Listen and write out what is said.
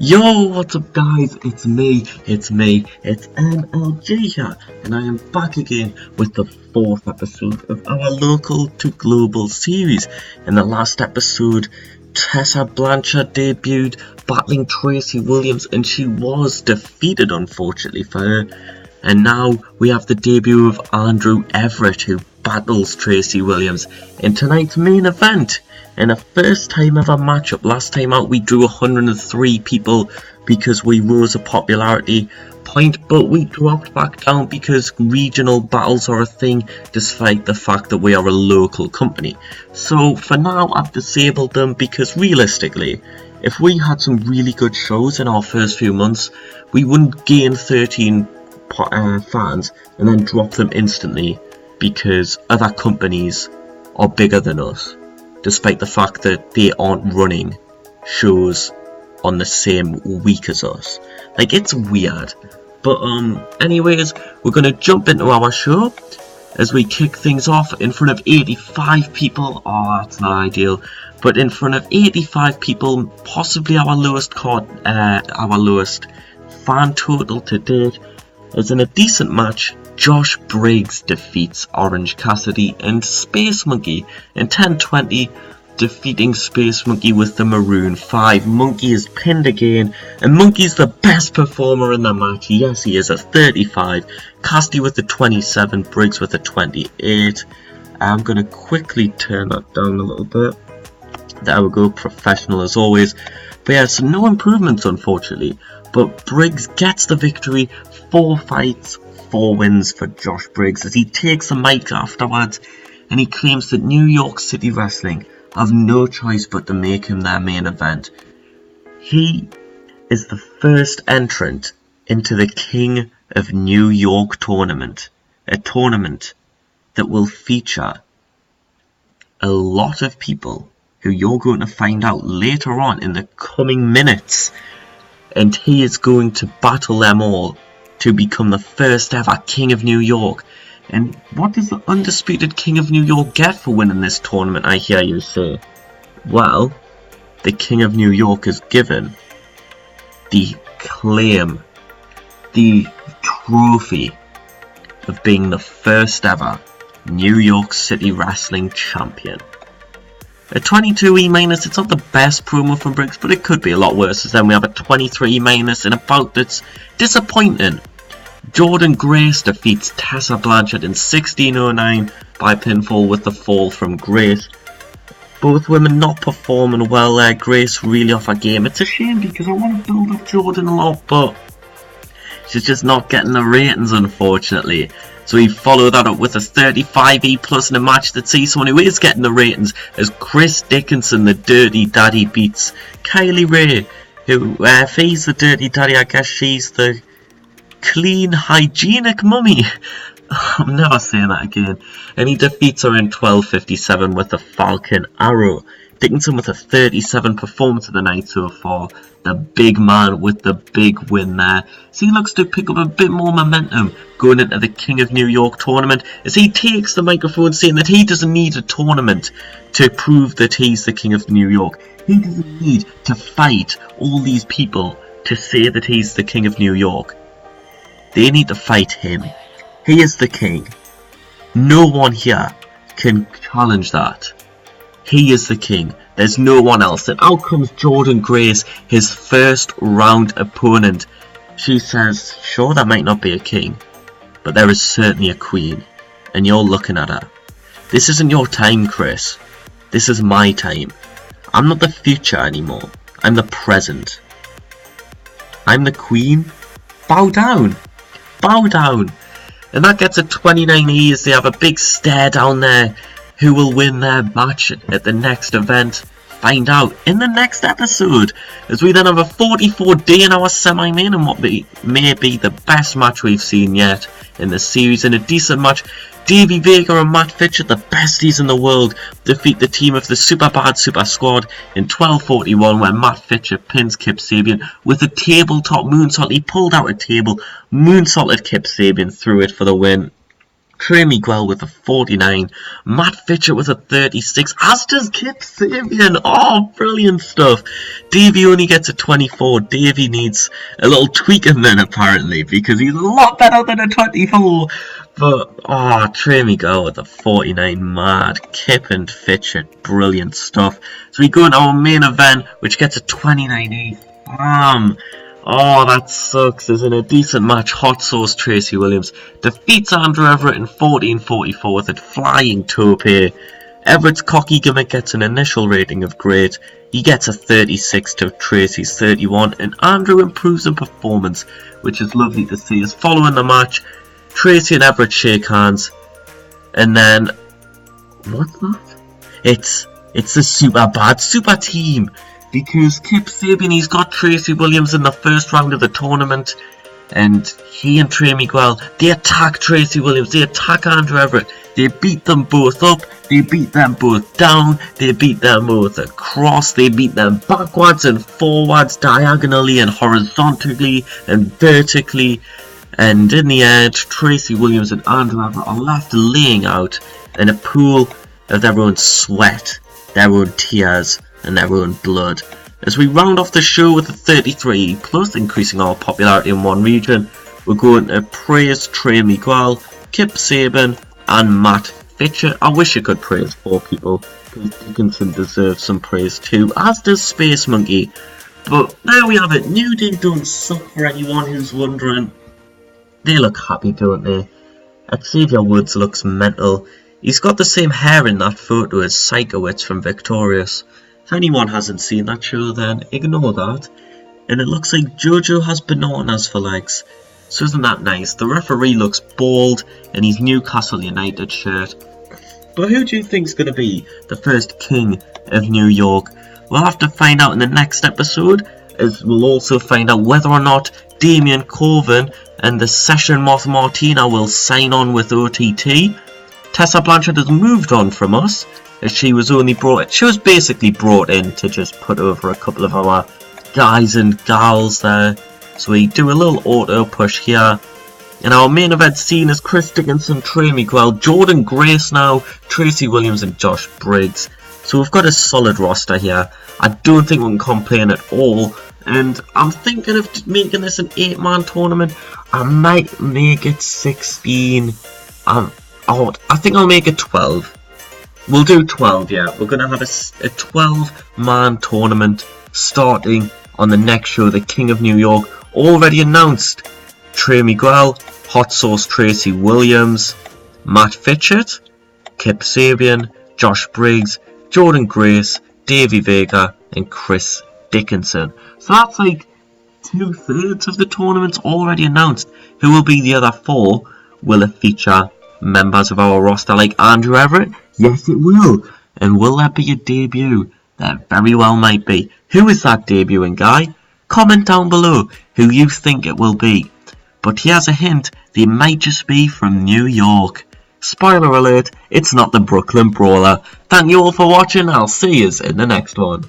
Yo, what's up guys, it's me, it's MLG here, and I am back again with the 4th episode of our local to global series. In the last episode, Tessa Blanchard debuted battling Tracy Williams, and she was defeated unfortunately for her. And now we have the debut of Andrew Everett, who battles Tracy Williams in tonight's main event. In a first time ever matchup. Last time out we drew 103 people because we rose a popularity point, but we dropped back down because regional battles are a thing, despite the fact that we are a local company. So for now I've disabled them because realistically, if we had some really good shows in our first few months, we wouldn't gain 13 fans and then drop them instantly because other companies are bigger than us, despite the fact that they aren't running shows on the same week as us. Like, it's weird. But anyways, we're gonna jump into our show as we kick things off in front of 85 people. Oh, that's not ideal, but in front of 85 people, possibly our lowest fan total to date. As in a decent match, Josh Briggs defeats Orange Cassidy and Space Monkey in 10-20, defeating Space Monkey with the Maroon 5. Monkey is pinned again, and Monkey's the best performer in the match. Yes, he is at 35. Cassidy with the 27, Briggs with the 28. I'm going to quickly turn that down a little bit. There we go, professional as always. But yeah, so no improvements unfortunately. But Briggs gets the victory. 4 fights, 4 wins for Josh Briggs as he takes the mic afterwards and he claims that New York City Wrestling have no choice but to make him their main event. He is the first entrant into the King of New York tournament, a tournament that will feature a lot of people who you're going to find out later on in the coming minutes, and he is going to battle them all to become the first ever King of New York. And what does the undisputed King of New York get for winning this tournament, I hear you say? Well, the King of New York is given the claim, the trophy of being the first ever New York City Wrestling Champion. A 22 E-, it's not the best promo from Briggs, but it could be a lot worse, as then we have a 23 E- in a bout that's disappointing. Jordan Grace defeats Tessa Blanchard in 16:09 by pinfall with the fall from Grace. Both women not performing well there. Grace really off her game. It's a shame because I want to build up Jordan a lot, but she's just not getting the ratings unfortunately. So we follow that up with a 35 E+ in a match that sees someone who is getting the ratings as Chris Dickinson, the Dirty Daddy, beats Kylie Ray, who, if he's the Dirty Daddy, I guess she's the clean, hygienic mummy. I'm never saying that again. And he defeats her in 12:57 with the Falcon Arrow. Dickinson with a 37 performance of the night so far. The big man with the big win there. So he looks to pick up a bit more momentum going into the King of New York tournament as he takes the microphone saying that he doesn't need a tournament to prove that he's the King of New York. He doesn't need to fight all these people to say that he's the King of New York. They need to fight him. He is the king. No one here can challenge that. He is the king. There's no one else. And out comes Jordan Grace, his first round opponent. She says, sure, there might not be a king, but there is certainly a queen. And you're looking at her. This isn't your time, Chris. This is my time. I'm not the future anymore. I'm the present. I'm the queen. Bow down. Bow down. And that gets a 29 E as they have a big stare down there. Who will win their match at the next event? Find out in the next episode, as we then have a 44D in our semi-main and what may be the best match we've seen yet in the series. In a decent match, Davey Vega and Matt Fitcher, the besties in the world, defeat the team of the Superbad Super Squad in 12:41, where Matt Fitcher pins Kip Sabian with a tabletop moonsault. He pulled out a table, moonsaulted Kip Sabian through it for the win. Trey Miguel with a 49, Matt Fitchett with a 36, as does Kip Sabian. Oh, brilliant stuff. Davey only gets a 24. Davey needs a little tweaking then apparently, because he's a lot better than a 24. But, Trey Miguel with a 49, mad. Kip and Fitchett, brilliant stuff. So we go into our main event, which gets a 29 Oh, that sucks. As in a decent match, Hot Sauce Tracy Williams defeats Andrew Everett in 14:44 with a flying tope. Everett's cocky gimmick gets an initial rating of great. He gets a 36 to Tracy's 31, and Andrew improves in performance, which is lovely to see. As following the match, Tracy and Everett shake hands, and then what's that? It's a super bad super team. Because Kip Sabian, he's got Tracy Williams in the first round of the tournament, and he and Trey Miguel, they attack Tracy Williams, they attack Andrew Everett, they beat them both up, they beat them both down, they beat them both across, they beat them backwards and forwards, diagonally and horizontally and vertically, and in the end, Tracy Williams and Andrew Everett are left laying out in a pool of their own sweat, their own tears, and their own blood. As we round off the show with a 33, plus increasing our popularity in one region, we're going to praise Trey Miguel, Kip Sabian, and Matt Fitchett. I wish I could praise 4 people, because Dickinson deserves some praise too, as does Space Monkey. But there we have it. New Day don't suck for anyone who's wondering. They look happy, don't they? Xavier Woods looks mental. He's got the same hair in that photo as Psychowitz from Victorious. If anyone hasn't seen that show, then ignore that. And it looks like Jojo has bananas for legs. So isn't that nice? The referee looks bald in his Newcastle United shirt. But who do you think's going to be the first king of New York? We'll have to find out in the next episode, as we'll also find out whether or not Damien Corvin and the Session Moth Martina will sign on with OTT. Tessa Blanchard has moved on from us, as she was basically brought in to just put over a couple of our guys and gals there. So we do a little auto push here. And our main event scene is Chris Dickinson, Trey Miguel, Jordan Grace now, Tracy Williams and Josh Briggs. So we've got a solid roster here. I don't think we can complain at all. And I'm thinking of making this an 8-man tournament. I might make it 16. I think I'll make it 12. We'll do 12, yeah. We're going to have a 12-man tournament starting on the next show, the King of New York. Already announced, Trey Miguel, Hot Sauce Tracy Williams, Matt Fitchett, Kip Sabian, Josh Briggs, Jordan Grace, Davey Vega, and Chris Dickinson. So that's like 2/3 of the tournaments already announced. Who will be the other 4? Will it feature members of our roster like Andrew Everett? Yes, it will. And will there be a debut? There very well might be. Who is that debuting guy? Comment down below who you think it will be. But here's a hint, they might just be from New York. Spoiler alert, it's not the Brooklyn Brawler. Thank you all for watching, I'll see you in the next one.